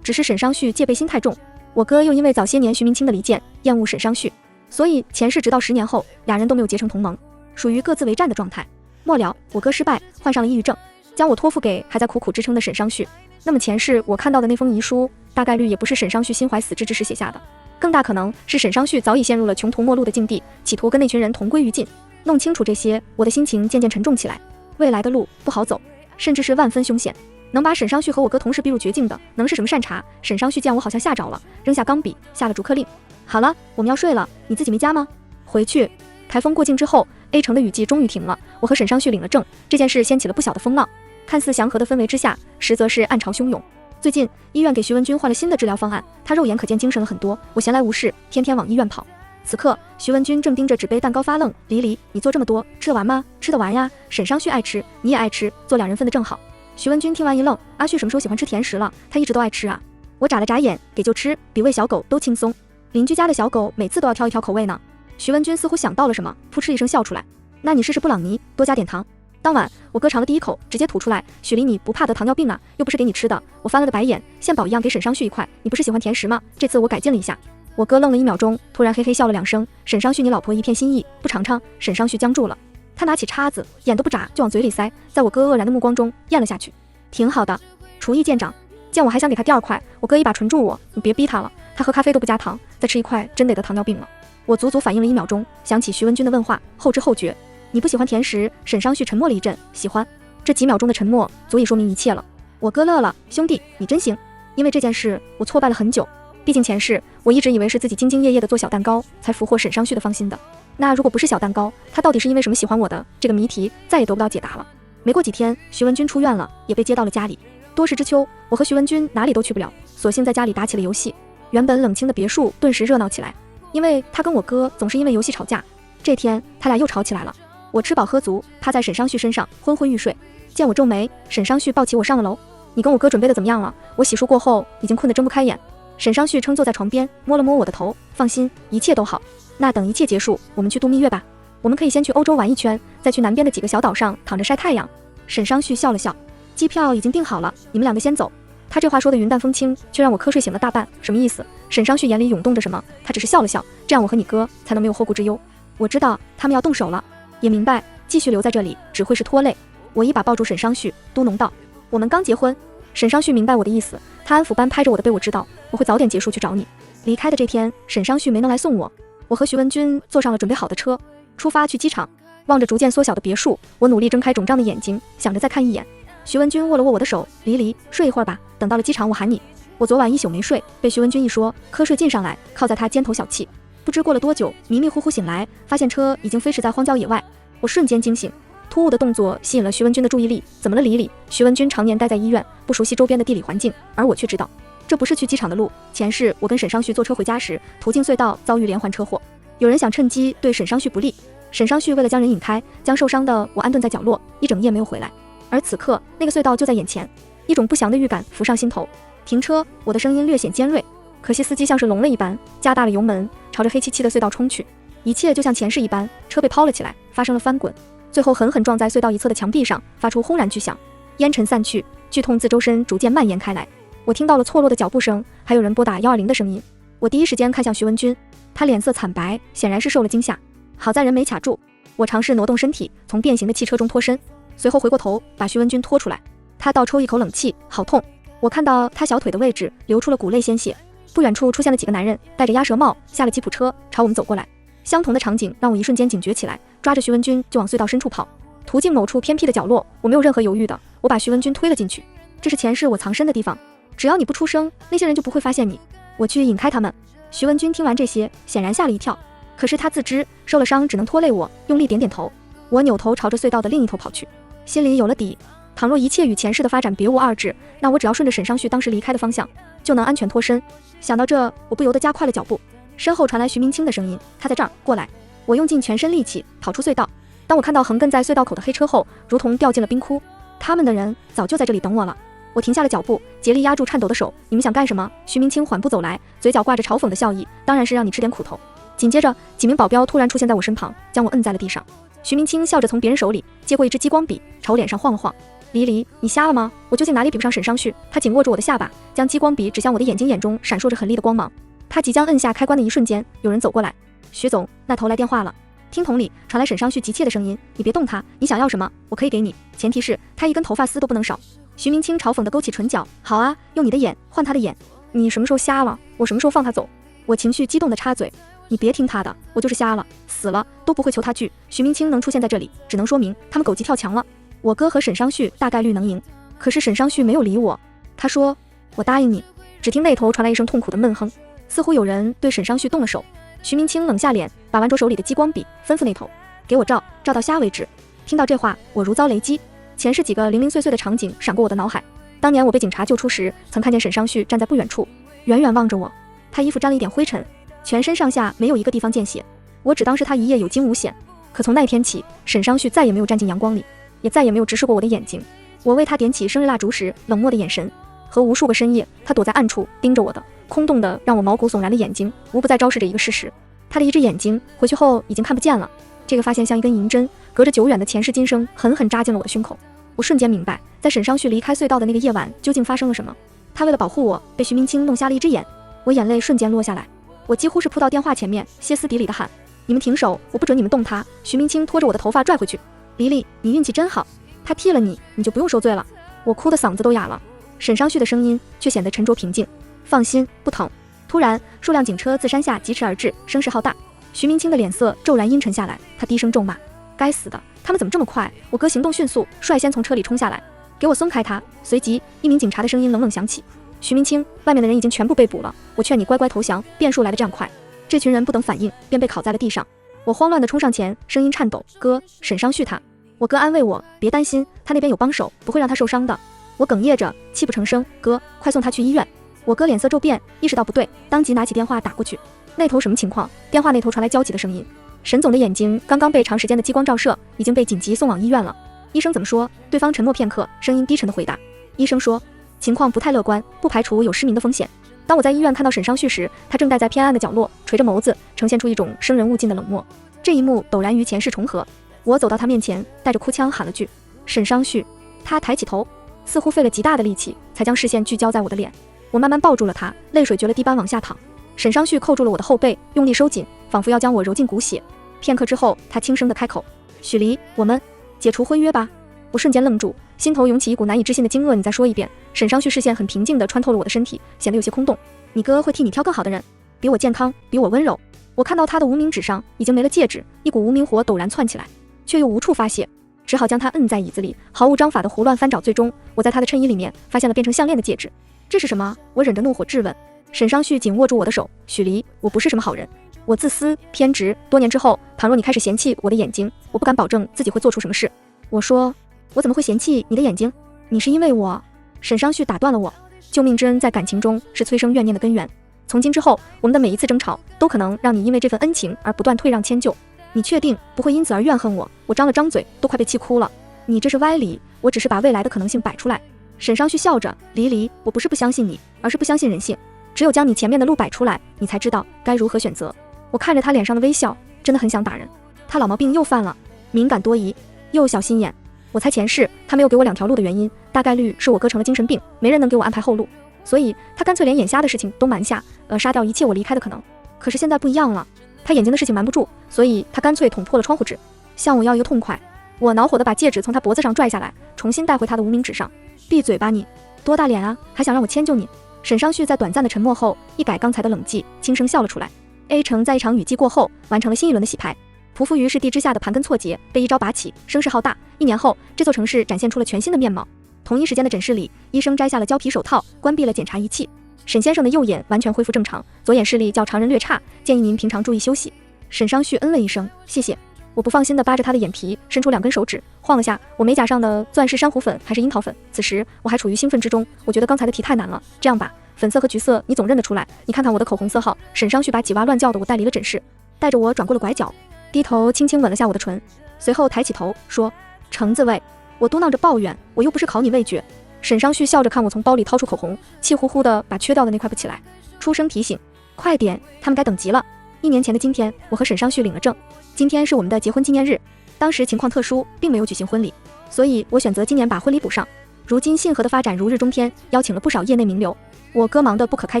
只是沈尚旭戒备心太重，我哥又因为早些年徐明清的离间厌恶沈尚旭，所以前世直到10年后，俩人都没有结成同盟，属于各自为战的状态。末了，我哥失败，患上了抑郁症，将我托付给还在苦苦支撑的沈尚旭。那么前世我看到的那封遗书，大概率也不是沈尚旭心怀死志之时写下的，更大可能是沈尚旭早已陷入了穷途末路的境地，企图跟那群人同归于尽。弄清楚这些，我的心情渐渐沉重起来。未来的路不好走，甚至是万分凶险。能把沈尚旭和我哥同时逼入绝境的，能是什么善茬？沈尚旭见我好像吓着了，扔下钢笔，下了逐客令。好了，我们要睡了，你自己没家吗？回去。台风过境之后， A 城的雨季终于停了，我和沈尚旭领了证，这件事掀起了不小的风浪。看似祥和的氛围之下，实则是暗潮汹涌。最近医院给徐文军换了新的治疗方案，他肉眼可见精神了很多。我闲来无事，天天往医院跑。此刻徐文军正盯着纸杯蛋糕发愣。李李，你做这么多，吃得完吗？吃得完呀，沈尚旭爱吃，你也爱吃，做2人份的正好。徐文军听完一愣，阿旭什么时候喜欢吃甜食了？他一直都爱吃啊。我眨了眨眼，给就吃，比喂小狗都轻松。邻居家的小狗每次都要挑一挑口味呢。徐文军似乎想到了什么，扑哧一声笑出来。那你试试布朗尼，多加点糖。当晚我哥尝了第一口，直接吐出来。许离，你不怕得糖尿病啊？又不是给你吃的。我翻了个白眼，献宝一样给沈尚旭一块。你不是喜欢甜食吗？这次我改进了一下。我哥愣了1秒钟，突然嘿嘿笑了2声。沈尚旭，你老婆一片心意，不尝尝？沈尚旭僵住了，他拿起叉子，眼都不眨就往嘴里塞，在我哥愕然的目光中咽了下去。挺好的，厨艺见长。见我还想给他第2块，我哥一把唇住我，你别逼他了，他喝咖啡都不加糖，再吃1块真得得糖尿病了。我足足反应了1秒钟，想起徐文君的问话，后知后觉。你不喜欢甜食？沈尚旭沉默了一阵，喜欢。这几秒钟的沉默足以说明一切了。我哥乐了，兄弟，你真行。因为这件事我挫败了很久，毕竟前世我一直以为是自己兢兢业业的做小蛋糕才俘获沈尚旭的芳心的。那如果不是小蛋糕，他到底是因为什么喜欢我的？这个谜题再也得不到解答了。没过几天，徐文君出院了，也被接到了家里。多事之秋，我和徐文君哪里都去不了，索性在家里打起了游戏。原本冷清的别墅顿时热闹起来，因为他跟我哥总是因为游戏吵架。这天他俩又吵起来了。我吃饱喝足，趴在沈尚旭身上昏昏欲睡。见我皱眉，沈尚旭抱起我上了楼。你跟我哥准备的怎么样了？我洗漱过后已经困得睁不开眼。沈尚旭撑坐在床边，摸了摸我的头，放心，一切都好。那等一切结束，我们去度蜜月吧。我们可以先去欧洲玩一圈，再去南边的几个小岛上躺着晒太阳。沈尚旭笑了笑，机票已经订好了，你们两个先走。他这话说的云淡风轻，却让我瞌睡醒了大半。什么意思？沈尚旭眼里涌动着什么？他只是笑了笑，这样我和你哥才能没有后顾之忧。我知道他们要动手了，也明白继续留在这里只会是拖累。我一把抱住沈尚旭，嘟哝道：我们刚结婚。沈尚旭明白我的意思，他安抚般拍着我的背，我知道我会早点结束去找你。离开的这天，沈尚旭没能来送我，我和徐文君坐上了准备好的车，出发去机场。望着逐渐缩小的别墅，我努力睁开肿胀的眼睛，想着再看一眼。徐文君握了握我的手，离离，睡一会儿吧，等到了机场我喊你。我昨晚一宿没睡，被徐文君一说，瞌睡劲上来，靠在他肩头小憩。不知过了多久，迷迷糊糊醒来，发现车已经飞驰在荒郊野外。我瞬间惊醒，突兀的动作吸引了徐文君的注意力。怎么了，李李？徐文君常年待在医院，不熟悉周边的地理环境，而我却知道，这不是去机场的路。前世我跟沈尚旭坐车回家时，途经隧道遭遇连环车祸，有人想趁机对沈尚旭不利。沈尚旭为了将人引开，将受伤的我安顿在角落，一整夜没有回来。而此刻，那个隧道就在眼前，一种不祥的预感浮上心头。停车！我的声音略显尖锐，可惜司机像是聋了一般，加大了油门，朝着黑漆漆的隧道冲去。一切就像前世一般，车被抛了起来，发生了翻滚，最后狠狠撞在隧道一侧的墙壁上，发出轰然巨响。烟尘散去，剧痛自周身逐渐蔓延开来。我听到了错落的脚步声，还有人拨打120的声音。我第一时间看向徐文君，他脸色惨白，显然是受了惊吓。好在人没卡住，我尝试挪动身体，从变形的汽车中脱身，随后回过头把徐文君拖出来。他倒抽一口冷气，好痛！我看到他小腿的位置流出了股类鲜血。不远处出现了几个男人，戴着鸭舌帽，下了吉普车，朝我们走过来。相同的场景让我一瞬间警觉起来，抓着徐文君就往隧道深处跑。途径某处偏僻的角落，我没有任何犹豫的，我把徐文君推了进去。这是前世我藏身的地方，只要你不出声，那些人就不会发现你。我去引开他们。徐文君听完这些，显然吓了一跳，可是他自知受了伤只能拖累我，用力点点头。我扭头朝着隧道的另一头跑去，心里有了底。倘若一切与前世的发展别无二致，那我只要顺着沈尚旭当时离开的方向，就能安全脱身。想到这，我不由得加快了脚步。身后传来徐明清的声音：他在这儿，过来。我用尽全身力气跑出隧道。当我看到横亘在隧道口的黑车后，如同掉进了冰窟。他们的人早就在这里等我了。我停下了脚步，竭力压住颤抖的手。你们想干什么？徐明清缓步走来，嘴角挂着嘲讽的笑意。当然是让你吃点苦头。紧接着，几名保镖突然出现在我身旁，将我摁在了地上。徐明清笑着从别人手里接过一支激光笔，朝我脸上晃了晃。离离，你瞎了吗？我究竟哪里比不上沈尚旭？他紧握住我的下巴，将激光笔指向我的眼睛，眼中闪烁着狠厉的光芒。他即将摁下开关的一瞬间，有人走过来。徐总，那头来电话了。听筒里传来沈尚旭急切的声音：你别动他，你想要什么我可以给你，前提是他一根头发丝都不能少。徐明清嘲讽地勾起唇角：好啊，用你的眼换他的眼。你什么时候瞎了？我什么时候放他走？我情绪激动地插嘴：你别听他的，我就是瞎了，死了都不会求他去。徐明清能出现在这里，只能说明他们狗急跳墙了。我哥和沈尚旭大概率能赢，可是沈尚旭没有理我。他说：我答应你。只听那头传来一声痛苦的闷哼，似乎有人对沈尚旭动了手。徐明清冷下脸，把玩着手里的激光笔，吩咐那头：给我照到瞎为止。听到这话，我如遭雷击。前世几个零零碎碎的场景闪过我的脑海。当年我被警察救出时，曾看见沈尚旭站在不远处，远远望着我。他衣服沾了一点灰尘，全身上下没有一个地方见血。我只当是他一夜有惊无险。可从那天起，沈尚旭再也没有站进阳光里，也再也没有直视过我的眼睛。我为他点起生日蜡烛时冷漠的眼神，和无数个深夜他躲在暗处盯着我的空洞的让我毛骨悚然的眼睛，无不在昭示着一个事实：他的一只眼睛回去后已经看不见了。这个发现像一根银针，隔着久远的前世今生狠狠扎进了我的胸口。我瞬间明白，在沈尚旭离开隧道的那个夜晚究竟发生了什么。他为了保护我，被徐明清弄瞎了一只眼。我眼泪瞬间落下来，我几乎是扑到电话前面，歇斯底里地喊：你们停手，我不准你们动他！徐明清拖着我的头发拽回去。黎黎，你运气真好，他踢了你，你就不用受罪了。我哭得嗓子都哑了。沈尚旭的声音却显得沉着平静：放心，不疼。突然，数辆警车自山下疾驰而至，声势浩大。徐明清的脸色骤然阴沉下来，他低声咒骂：该死的，他们怎么这么快？我哥行动迅速，率先从车里冲下来，给我松开他。随即一名警察的声音冷冷响起：徐明清，外面的人已经全部被捕了，我劝你乖乖投降，变数来得这样快。这群人不等反应，便被铐在了地上。我慌乱地冲上前，声音颤抖：哥，沈尚旭他。我哥安慰我：别担心，他那边有帮手，不会让他受伤的。我哽咽着，泣不成声：哥，快送他去医院。我哥脸色骤变，意识到不对，当即拿起电话打过去。那头什么情况？电话那头传来焦急的声音：沈总的眼睛刚刚被长时间的激光照射，已经被紧急送往医院了。医生怎么说？对方沉默片刻，声音低沉地回答：医生说情况不太乐观，不排除有失明的风险。当我在医院看到沈尚旭时，他正待在偏暗的角落，垂着眸子，呈现出一种生人勿近的冷漠。这一幕陡然与前世重合。我走到他面前，带着哭腔喊了句：沈尚旭。他抬起头，似乎费了极大的力气才将视线聚焦在我的脸。我慢慢抱住了他，泪水决了堤般往下淌。沈尚旭扣住了我的后背，用力收紧，仿佛要将我揉进骨血。片刻之后，他轻声地开口：许离，我们解除婚约吧。我瞬间愣住，心头涌起一股难以置信的惊愕。你再说一遍。沈尚旭视线很平静地穿透了我的身体，显得有些空洞。你哥会替你挑更好的人，比我健康，比我温柔。我看到他的无名指上已经没了戒指，一股无名火陡然窜起来，却又无处发泄，只好将他摁在椅子里，毫无章法的胡乱翻找。最终我在他的衬衣里面发现了变成项链的戒指。这是什么？我忍着怒火质问。沈尚旭紧握住我的手：许离，我不是什么好人，我自私偏执。多年之后，倘若你开始嫌弃我的眼睛，我不敢保证自己会做出什么事。我说：我怎么会嫌弃你的眼睛？你是因为我……沈尚旭打断了我：救命之恩在感情中是催生怨念的根源，从今之后，我们的每一次争吵都可能让你因为这份恩情而不断退让迁就。你确定不会因此而怨恨我？我张了张嘴，都快被气哭了。你这是歪理，我只是把未来的可能性摆出来。沈尚旭笑着：离离，我不是不相信你，而是不相信人性。只有将你前面的路摆出来，你才知道该如何选择。我看着他脸上的微笑，真的很想打人。他老毛病又犯了，敏感多疑，又小心眼。我猜前世他没有给我两条路的原因，大概率是我哥成了精神病，没人能给我安排后路，所以他干脆连眼瞎的事情都瞒下，杀掉一切我离开的可能。可是现在不一样了，他眼睛的事情瞒不住，所以他干脆捅破了窗户纸，向我要一个痛快。我恼火地把戒指从他脖子上拽下来，重新戴回他的无名指上。闭嘴吧你，多大脸啊，还想让我迁就你？沈尚旭在短暂的沉默后，一改刚才的冷寂，轻声笑了出来。A 城在一场雨季过后，完成了新一轮的洗牌。匍匐于是地之下的盘根错节被一招拔起，声势浩大。1年后，这座城市展现出了全新的面貌。同一时间的诊室里，医生摘下了胶皮手套，关闭了检查仪器。沈先生的右眼完全恢复正常，左眼视力较常人略差，建议您平常注意休息。沈尚旭嗯了一声，谢谢。我不放心地扒着他的眼皮，伸出2根手指晃了下我美甲上的钻石珊瑚粉还是樱桃粉。此时我还处于兴奋之中，我觉得刚才的题太难了。这样吧，粉色和橘色你总认得出来，你看看我的口红色号。沈尚旭把几哇乱叫的我带离了诊室，带着我转过了拐角，低头轻轻吻了下我的唇，随后抬起头说：橙子味。我嘟囔着抱怨，我又不是考你味觉。沈尚旭笑着看我从包里掏出口红，气呼呼地把缺掉的那块不起来，出声提醒：快点，他们该等急了。1年前的今天，我和沈尚旭领了证，今天是我们的结婚纪念日。当时情况特殊，并没有举行婚礼，所以我选择今年把婚礼补上。如今信和的发展如日中天，邀请了不少业内名流，我哥忙得不可开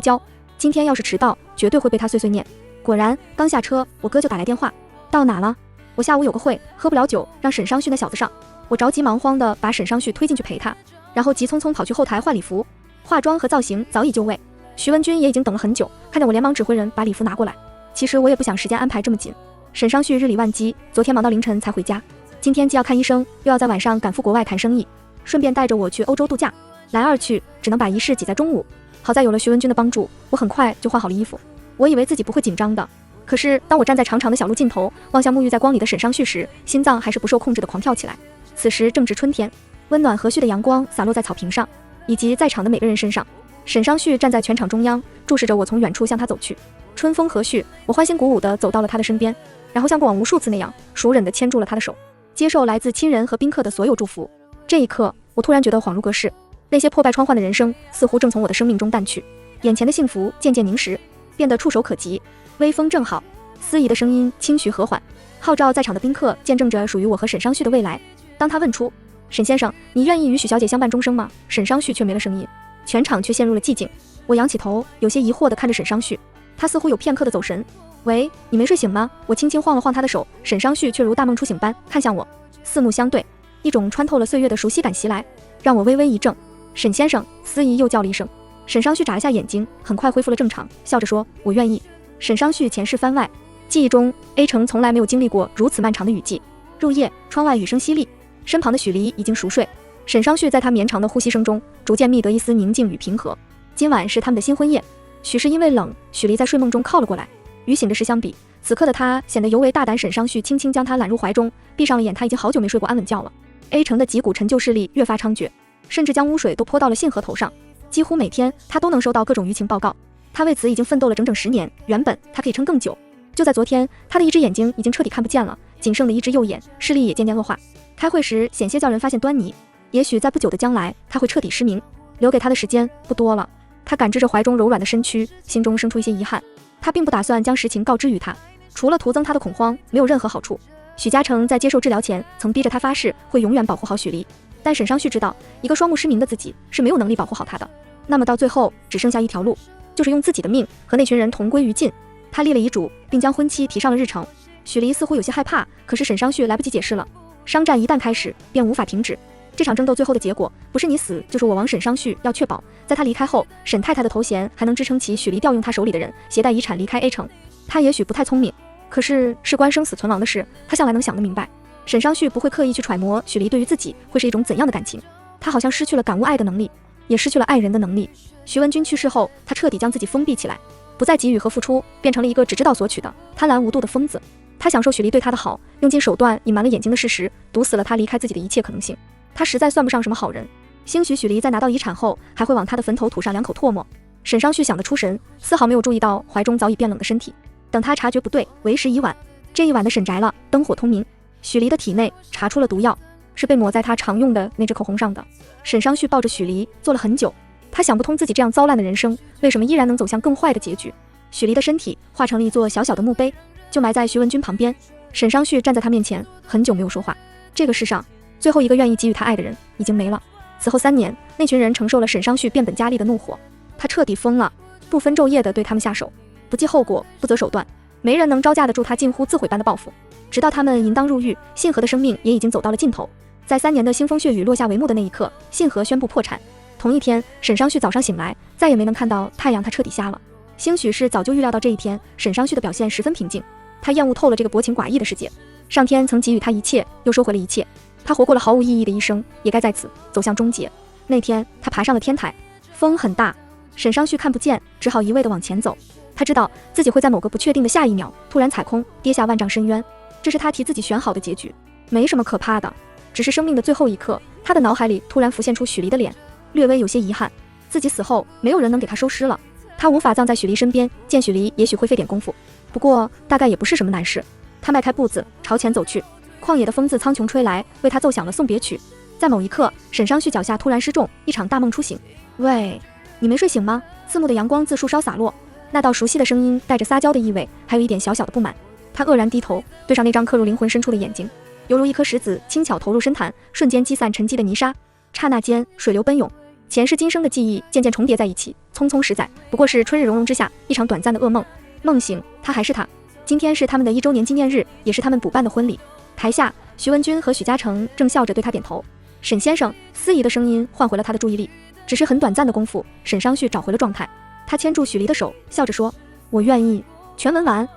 交，今天要是迟到，绝对会被他碎碎念。果然，刚下车，我哥就打来电话：到哪了？我下午有个会，喝不了酒，让沈尚旭那小子上。我着急忙慌地把沈尚旭推进去陪他，然后急匆匆跑去后台换礼服，化妆和造型早已就位。徐文军也已经等了很久，看见我连忙指挥人把礼服拿过来。其实我也不想时间安排这么紧。沈尚旭日理万机，昨天忙到凌晨才回家，今天既要看医生，又要在晚上赶赴国外谈生意，顺便带着我去欧洲度假，来二去只能把仪式挤在中午。好在有了徐文军的帮助，我很快就换好了衣服。我以为自己不会紧张的，可是当我站在长长的小路尽头，望向沐浴在光里的沈尚旭时，心脏还是不受控制的狂跳起来。此时正值春天，温暖和煦的阳光洒落在草坪上，以及在场的每个人身上。沈尚旭站在全场中央，注视着我从远处向他走去。春风和煦，我欢欣鼓舞地走到了他的身边，然后像过往无数次那样，熟稔地牵住了他的手，接受来自亲人和宾客的所有祝福。这一刻，我突然觉得恍如隔世，那些破败疮患的人生似乎正从我的生命中淡去，眼前的幸福渐渐凝实，变得触手可及。微风正好，司仪的声音轻徐和缓，号召在场的宾客见证着属于我和沈尚旭的未来。当他问出沈先生，你愿意与许小姐相伴终生吗？沈尚旭却没了声音，全场却陷入了寂静。我仰起头，有些疑惑地看着沈尚旭，他似乎有片刻的走神。喂，你没睡醒吗？我轻轻晃了晃他的手，沈尚旭却如大梦初醒般看向我，四目相对，一种穿透了岁月的熟悉感袭来，让我微微一怔。沈先生，司仪又叫了一声。沈尚旭眨了下眼睛，很快恢复了正常，笑着说，我愿意。沈尚旭前世番外，记忆中 A 城从来没有经历过如此漫长的雨季。入夜，窗外雨声淅沥，身旁的许离已经熟睡。沈尚旭在他绵长的呼吸声中逐渐觅得一丝宁静与平和。今晚是他们的新婚夜，许是因为冷，许离在睡梦中靠了过来。与醒着时相比，此刻的他显得尤为大胆。沈尚旭轻轻将他揽入怀中，闭上了眼，他已经好久没睡过安稳觉了。A 城的几股陈旧势力越发猖獗，甚至将污水都泼到了信和头上，几乎每天他都能收到各种舆情报告。他为此已经奋斗了整整10年，原本他可以撑更久。就在昨天，他的一只眼睛已经彻底看不见了，仅剩的一只右眼视力也渐渐恶化。开会时险些叫人发现端倪，也许在不久的将来他会彻底失明。留给他的时间不多了，他感知着怀中柔软的身躯，心中生出一些遗憾。他并不打算将实情告知于他，除了徒增他的恐慌，没有任何好处。许嘉诚在接受治疗前曾逼着他发誓会永远保护好许离，但沈尚旭知道一个双目失明的自己是没有能力保护好他的，那么到最后只剩下一条路，就是用自己的命和那群人同归于尽。他立了遗嘱，并将婚期提上了日程。许离似乎有些害怕，可是沈尚旭来不及解释了。商战一旦开始，便无法停止。这场争斗最后的结果，不是你死，就是我亡。沈尚旭要确保，在他离开后，沈太太的头衔还能支撑起许离调用他手里的人，携带遗产离开 A 城。他也许不太聪明，可是事关生死存亡的事，他向来能想得明白。沈尚旭不会刻意去揣摩许离对于自己会是一种怎样的感情，他好像失去了感悟爱的能力，也失去了爱人的能力。徐文君去世后，他彻底将自己封闭起来，不再给予和付出，变成了一个只知道索取的贪婪无度的疯子。他享受许离对他的好，用尽手段隐瞒了眼睛的事实，堵死了他离开自己的一切可能性。他实在算不上什么好人。兴许许离在拿到遗产后，还会往他的坟头吐上2口唾沫。沈尚旭想得出神，丝毫没有注意到怀中早已变冷的身体。等他察觉不对，为时已晚。这一晚的沈宅了，灯火通明。许离的体内查出了毒药，是被抹在他常用的那支口红上的。沈尚旭抱着许离坐了很久，他想不通自己这样糟烂的人生，为什么依然能走向更坏的结局。许离的身体化成了一座小小的墓碑，就埋在徐文君旁边。沈尚旭站在他面前，很久没有说话。这个世上最后一个愿意给予他爱的人已经没了。此后3年，那群人承受了沈尚旭变本加厉的怒火，他彻底疯了，不分昼夜地对他们下手，不计后果，不择手段，没人能招架得住他近乎自毁般的报复。直到他们锒铛入狱，信和的生命也已经走到了尽头。在3年的腥风血雨落下帷幕的那一刻，信和宣布破产。同一天，沈尚旭早上醒来，再也没能看到太阳，他彻底瞎了。兴许是早就预料到这一天，沈尚旭的表现十分平静，他厌恶透了这个薄情寡义的世界。上天曾给予他一切，又收回了一切，他活过了毫无意义的一生，也该在此走向终结。那天他爬上了天台，风很大，沈尚旭看不见，只好一味地往前走。他知道自己会在某个不确定的下一秒突然踩空，跌下万丈深渊，这是他替自己选好的结局。没什么可怕的，只是生命的最后一刻，他的脑海里突然浮现出许离的脸，略微有些遗憾，自己死后没有人能给他收尸了，他无法葬在许离身边，见许离也许会费点功夫，不过大概也不是什么难事。他迈开步子朝前走去，旷野的风自苍穹吹来，为他奏响了送别曲。在某一刻，沈尚旭脚下突然失重，一场大梦初醒。喂，你没睡醒吗？刺目的阳光自树梢洒落，那道熟悉的声音带着撒娇的意味，还有一点小小的不满。他愕然低头，对上那张刻入灵魂深处的眼睛，犹如一颗石子轻巧投入深潭，瞬间击散沉积的泥沙。刹那间，水流奔涌，前世今生的记忆渐渐重叠在一起，匆匆10载，不过是春日融融之下一场短暂的噩梦。梦醒，他还是他。今天是他们的1周年纪念日，也是他们补办的婚礼。台下，徐文君和许嘉诚正笑着对他点头。沈先生，司仪的声音唤回了他的注意力。只是很短暂的功夫，沈尚旭找回了状态。他牵住许离的手，笑着说：“我愿意。”全文完。